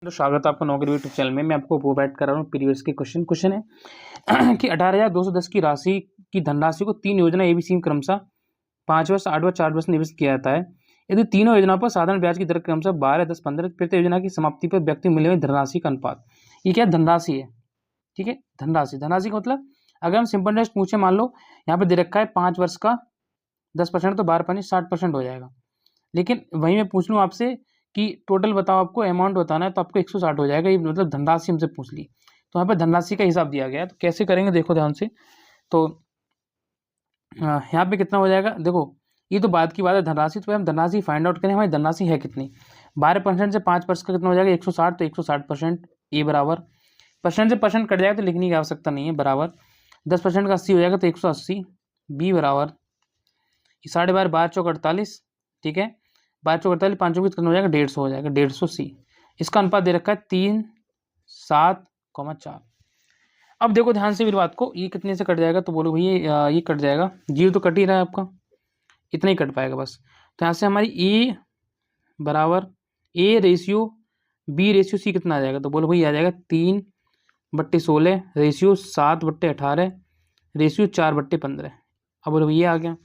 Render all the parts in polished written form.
तो स्वागत है आपका नौकरी यूट्यूब चैनल में। मैं आपको प्रोवाइड कर रहा हूँ प्रीवियस के क्वेश्चन है कि 18,210 की राशि की धनराशि को तीन योजना एबीसी में क्रमशः 5 वर्ष 8 वर्ष 4 वर्ष निवेश किया जाता है। यदि तीनों योजनाओं पर साधारण ब्याज की दर क्रमशः 12, 10, 15 प्रति योजना की समाप्ति पर व्यक्ति मिले हुए धनराशि का अनुपात। ये क्या धनराशि है? ठीक है, धनराशि का मतलब अगर हम सिंपल टेस्ट पूछे, मान लो यहाँ पे दे रखा है 5 वर्ष का 10%, तो 12 60% हो जाएगा। लेकिन वहीं मैं पूछ लूँ आपसे कि टोटल बताओ, आपको अमाउंट बताना है, तो आपको 160 हो जाएगा। ये मतलब धनराशि हमसे पूछ ली, तो यहाँ पर धनराशि का हिसाब दिया गया है। तो कैसे करेंगे देखो ध्यान से। तो यहाँ पे कितना हो जाएगा, देखो ये तो बाद की बात है धनराशि। तो हम धनराशि फाइंड आउट करें, हमारी धनराशि है कितनी। 12% से 5% का कितना हो जाएगा 160, तो 160%। ए बराबर परसेंट से परसेंट कट जाएगा तो लिखने की आवश्यकता नहीं है, बराबर 10% का 80 हो जाएगा तो 180। बी बराबर 12.5 12 चौक 48, ठीक है, 12 चौक 48, 5 कितना हो जाएगा 150 हो जाएगा, 150 सी। इसका अनुपात दे रखा है 3, 7, 4। अब देखो ध्यान से मेरी बात को, ये कितने से कट जाएगा, तो बोलो भैया ये कट जाएगा, जीरो तो कट ही रहा है आपका, इतना ही कट पाएगा बस। तो यहाँ से हमारी ए बराबर A ratio B ratio C कितना आ जाएगा, तो बोलो भैया आ जाएगा 3/16 रेशियो 7/18 रेशियो 4/15। अब बोलो भैया आ गया।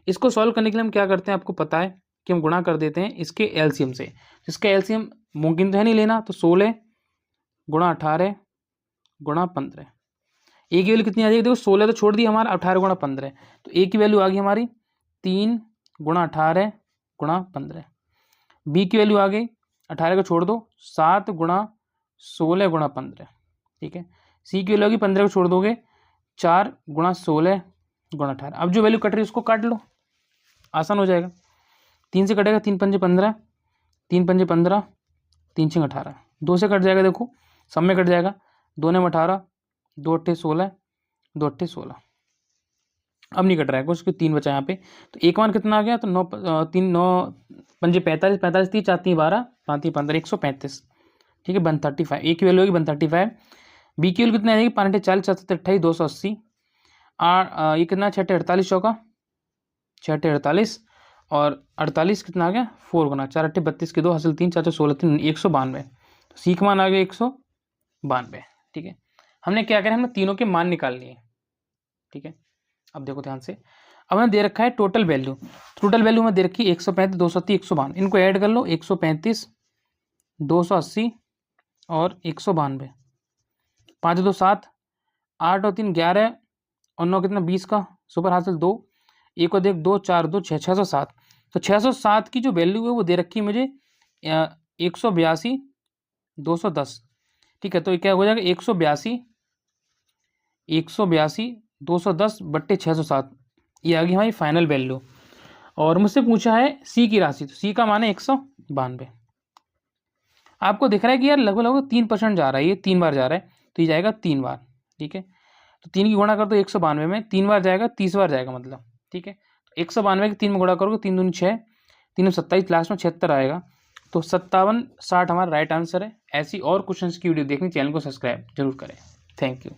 इसको सॉल्व करने के लिए हम क्या करते हैं, आपको पता है कि हम गुणा कर देते हैं इसके एलसीएम से। इसका एलसीएम मुमकिन तो है नहीं लेना, तो 16 गुणा 18 गुणा 15। ए की वैल्यू कितनी आ जाएगी, देखो 16 तो छोड़ दी हमारा, 18 गुणा 15, तो ए की वैल्यू आ गई हमारी 3 गुणा 18 गुणा 15। बी की वैल्यू आ गई 18 को छोड़ दो 7 गुणा 16 गुणा 15, ठीक है। सी की वैल्यू आ गई 15 को छोड़ दोगे 4 गुणा 16 गुणा 18। अब जो वैल्यू कट रही है उसको काट लो, आसान हो जाएगा। 3 से कटेगा 3 पंजे 15, 3 पंजे 15, 3 6 18, 2 से कट जाएगा, देखो सब में कट जाएगा, 2 ने 18, 2 अट्ठे 16, 2 अट्ठे 16। अब नहीं कट रहा है, उसके 3 बचा यहाँ पे। तो एक मान कितना आ गया, तो 9 पंजे 45, 45 3 4 3 12 5 3 15, 135, ठीक है, 135। ए की वैल्यू होगी 135। बी की वैल्यू कितना आ जाएगी 5 40 7 28 280। ये कितना 6 48 चौका 6 48, और 48 कितना आ गया 4 गुना 4 8 32 के 2 हासिल 3 4 16 3 192। तो सी का मान आ गया 192, ठीक है। हमने क्या करें, हमने तीनों के मान निकाल लिए, ठीक है। अब देखो ध्यान से, अब हमें दे रखा है टोटल वैल्यू में दे रखी है 135 280 192। इनको ऐड कर लो, 135 280 और 192, 5 2 7 8 और 3 11 और 9 कितना 20 का सुपर हासिल 2, एक को देख 2 4 2 6 607। तो 607 की जो वैल्यू है वो दे रखी है मुझे 182 210, ठीक है। तो ये क्या हो जाएगा 182 210 बट्टे 607, ये आ गई हमारी फाइनल वैल्यू। और मुझसे पूछा है सी की राशि, तो सी का मान है 192। आपको दिख रहा है कि यार लगभग 3% जा रहा है, ये 3 बार जा रहा है, तो ये जाएगा 3 बार, ठीक है। तो 3 की गुणा कर दो 192 में, 3 बार जाएगा 30 बार जाएगा मतलब, ठीक है। तो 192 के 3 में गुणा करोगे 3 दूनी 6, 3 27, लास्ट में 76 आएगा। तो 57 60 हमारा राइट आंसर है। ऐसी और क्वेश्चंस की वीडियो देखने चैनल को सब्सक्राइब जरूर करें। Thank you.